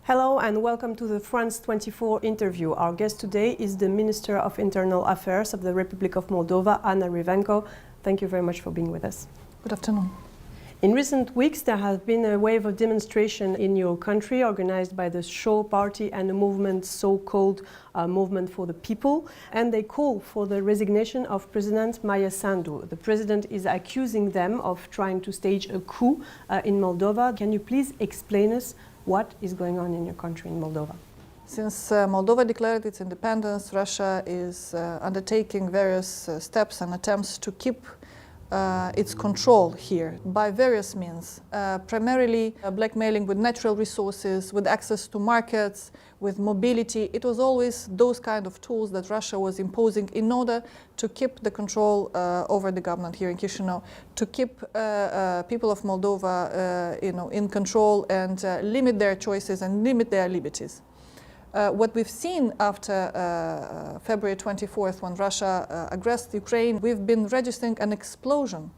Hello and welcome to the France 24 interview. Our guest today is the Minister of Internal Affairs of the Republic of Moldova, Anna Revenco. Thank you very much for being with us. Good afternoon. In recent weeks, there has been a wave of demonstration in your country organized by the Show Party and the movement so-called Movement for the People, and they call for the resignation of President Maia Sandu. The president is accusing them of trying to stage a coup in Moldova. Can you please explain us what is going on in your country in Moldova? Since Moldova declared its independence, Russia is undertaking various steps and attempts to keep its control here by various means, primarily blackmailing with natural resources, with access to markets, with mobility. It was always those kind of tools that Russia was imposing in order to keep the control over the government here in Chisinau, to keep people of Moldova in control and limit their choices and limit their liberties. What we've seen after February 24th, when Russia aggressed Ukraine, we've been registering an explosion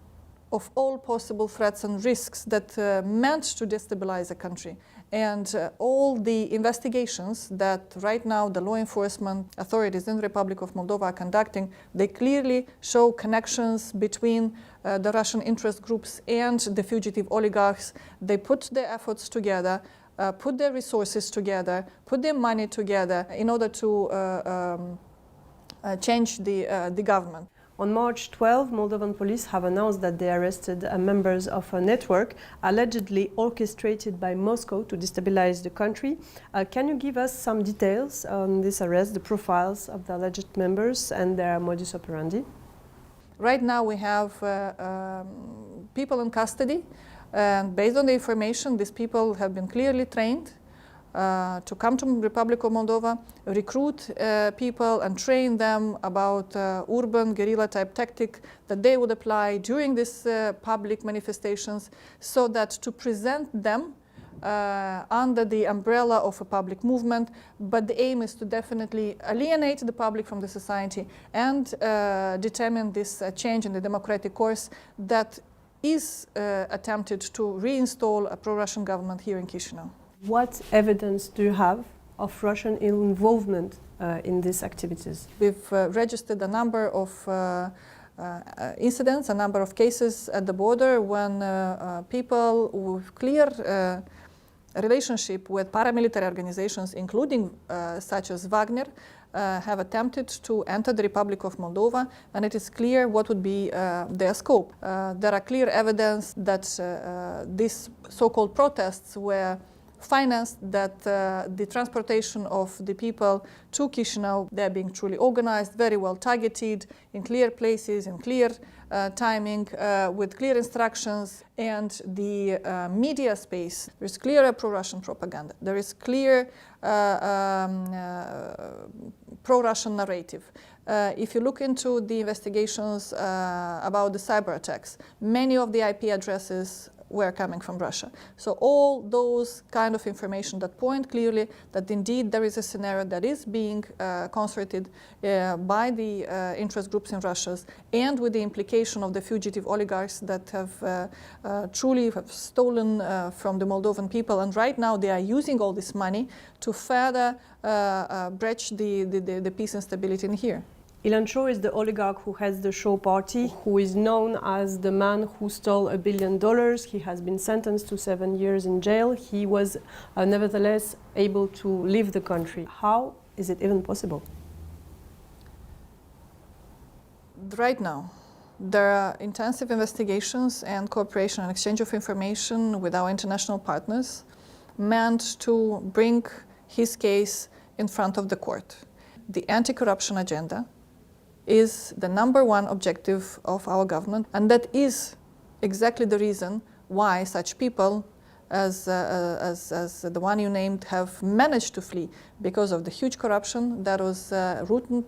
of all possible threats and risks that meant to destabilize a country. And all the investigations that right now the law enforcement authorities in the Republic of Moldova are conducting, they clearly show connections between the Russian interest groups and the fugitive oligarchs. They put their efforts together, put their resources together, put their money together in order to change the government. On March 12, Moldovan police have announced that they arrested members of a network allegedly orchestrated by Moscow to destabilize the country. Can you give us some details on this arrest, the profiles of the alleged members and their modus operandi? Right now we have people in custody. And based on the information, these people have been clearly trained to come to the Republic of Moldova, recruit people and train them about urban guerrilla type tactic that they would apply during these public manifestations, so that to present them under the umbrella of a public movement. But the aim is to definitely alienate the public from the society and determine this change in the democratic course that is attempted to reinstall a pro-Russian government here in Chisinau. What evidence do you have of Russian involvement in these activities? We've registered a number of incidents, a number of cases at the border when people with clear relationship with paramilitary organizations, including such as Wagner, have attempted to enter the Republic of Moldova, and it is clear what would be their scope. There are clear evidence that these so-called protests were financed, that the transportation of the people to Chisinau, they're being truly organized, very well targeted, in clear places, in clear timing, with clear instructions. And the media space, there's clear pro-Russian propaganda. There is clear pro-Russian narrative. If you look into the investigations about the cyber attacks, many of the IP addresses were coming from Russia. So all those kind of information that point clearly that indeed there is a scenario that is being concerted by the interest groups in Russia, and with the implication of the fugitive oligarchs that have truly stolen from the Moldovan people, and right now they are using all this money to further breach the peace and stability in here. Ilan Show is the oligarch who heads the Show Party, who is known as the man who stole $1 billion. He has been sentenced to 7 years in jail. He was nevertheless able to leave the country. How is it even possible? Right now, there are intensive investigations and cooperation and exchange of information with our international partners meant to bring his case in front of the court. The anti-corruption agenda is the #1 objective of our government, and that is exactly the reason why such people as the one you named have managed to flee, because of the huge corruption that was rooted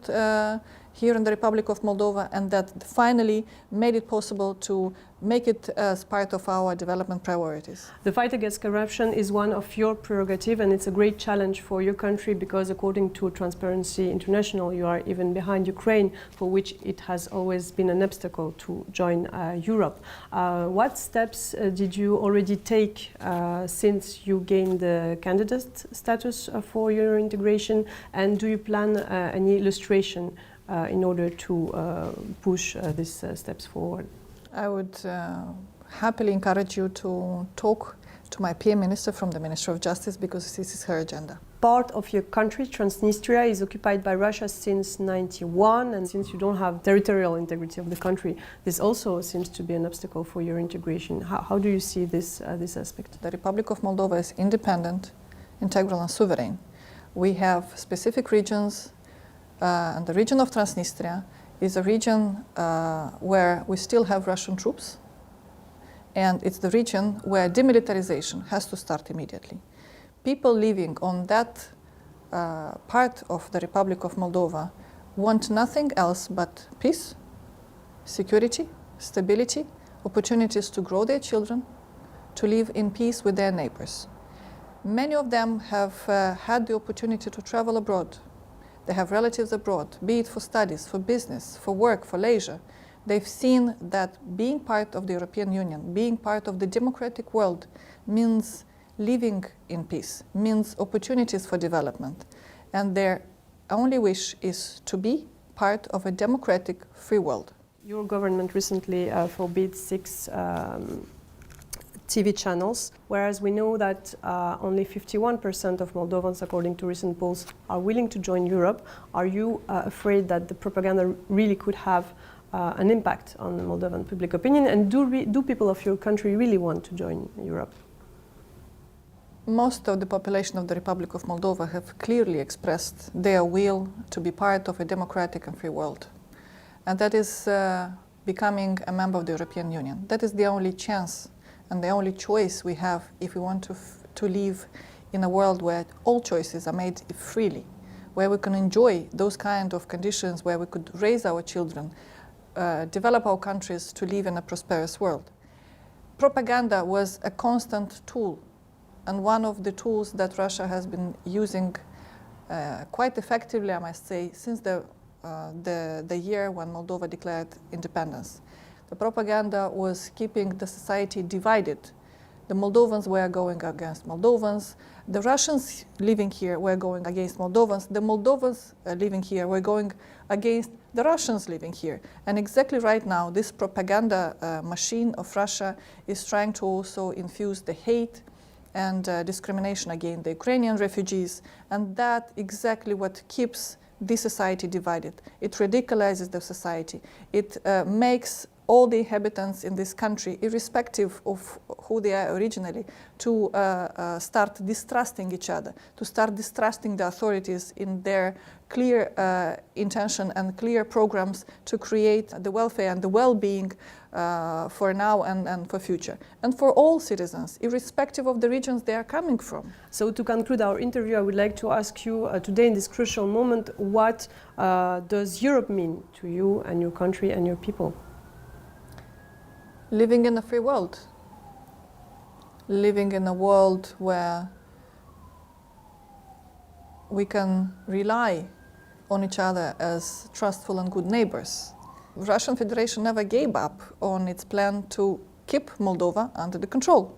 here in the Republic of Moldova, and that finally made it possible to make it as part of our development priorities. The fight against corruption is one of your prerogative, and it's a great challenge for your country because according to Transparency International, you are even behind Ukraine, for which it has always been an obstacle to join Europe. What steps did you already take since you gained the candidate status for your integration, and do you plan any illustration in order to push these steps forward? I would happily encourage you to talk to my peer minister from the Ministry of Justice, because this is her agenda. Part of your country, Transnistria, is occupied by Russia since 1991, and since you don't have territorial integrity of the country, this also seems to be an obstacle for your integration. How do you see this aspect? The Republic of Moldova is independent, integral and sovereign. We have specific regions, and the region of Transnistria is a region where we still have Russian troops, and it's the region where demilitarization has to start immediately. People living on that part of the Republic of Moldova want nothing else but peace, security, stability, opportunities to grow their children, to live in peace with their neighbors. Many of them have had the opportunity to travel abroad. They have relatives abroad, be it for studies, for business, for work, for leisure. They've seen that being part of the European Union, being part of the democratic world, means living in peace, means opportunities for development. And their only wish is to be part of a democratic, free world. Your government recently forbid 6 TV channels, whereas we know that only 51% of Moldovans, according to recent polls, are willing to join Europe. Are you afraid that the propaganda really could have an impact on Moldovan public opinion? And do people of your country really want to join Europe? Most of the population of the Republic of Moldova have clearly expressed their will to be part of a democratic and free world. And that is becoming a member of the European Union. That is the only chance and the only choice we have if we want to live in a world where all choices are made freely, where we can enjoy those kind of conditions, where we could raise our children, develop our countries to live in a prosperous world. Propaganda was a constant tool, and one of the tools that Russia has been using quite effectively, I must say, since the year when Moldova declared independence. The propaganda was keeping the society divided. The Moldovans were going against Moldovans. The Russians living here were going against Moldovans. The Moldovans living here were going against the Russians living here. And exactly right now, this propaganda machine of Russia is trying to also infuse the hate and discrimination against the Ukrainian refugees. And that exactly what keeps this society divided. It radicalizes the society. It makes all the inhabitants in this country, irrespective of who they are originally, to start distrusting each other, to start distrusting the authorities in their clear intention and clear programs to create the welfare and the well-being for now and for future. And for all citizens, irrespective of the regions they are coming from. So to conclude our interview, I would like to ask you today in this crucial moment, what does Europe mean to you and your country and your people? Living in a free world. Living in a world where we can rely on each other as trustful and good neighbors. The Russian Federation never gave up on its plan to keep Moldova under the control.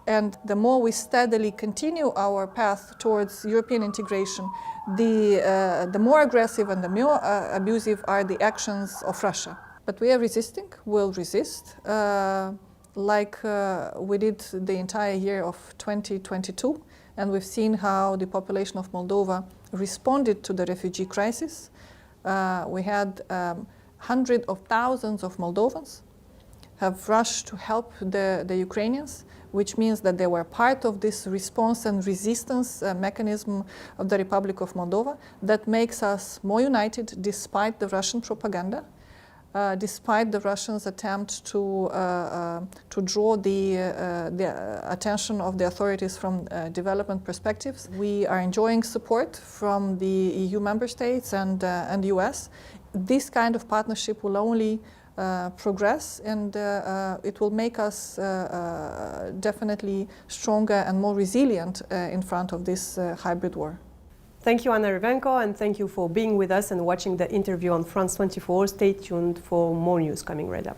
And the more we steadily continue our path towards European integration, the more aggressive and the more abusive are the actions of Russia. But we are resisting, we'll resist, like we did the entire year of 2022. And we've seen how the population of Moldova responded to the refugee crisis. We had hundreds of thousands of Moldovans have rushed to help the Ukrainians, which means that they were part of this response and resistance mechanism of the Republic of Moldova that makes us more united despite the Russian propaganda. Despite the Russians' attempt to draw the attention of the authorities from development perspectives. We are enjoying support from the EU member states and US. This kind of partnership will only progress, and it will make us definitely stronger and more resilient in front of this hybrid war. Thank you, Anna Revenco, and thank you for being with us and watching the interview on France 24. Stay tuned for more news coming right up.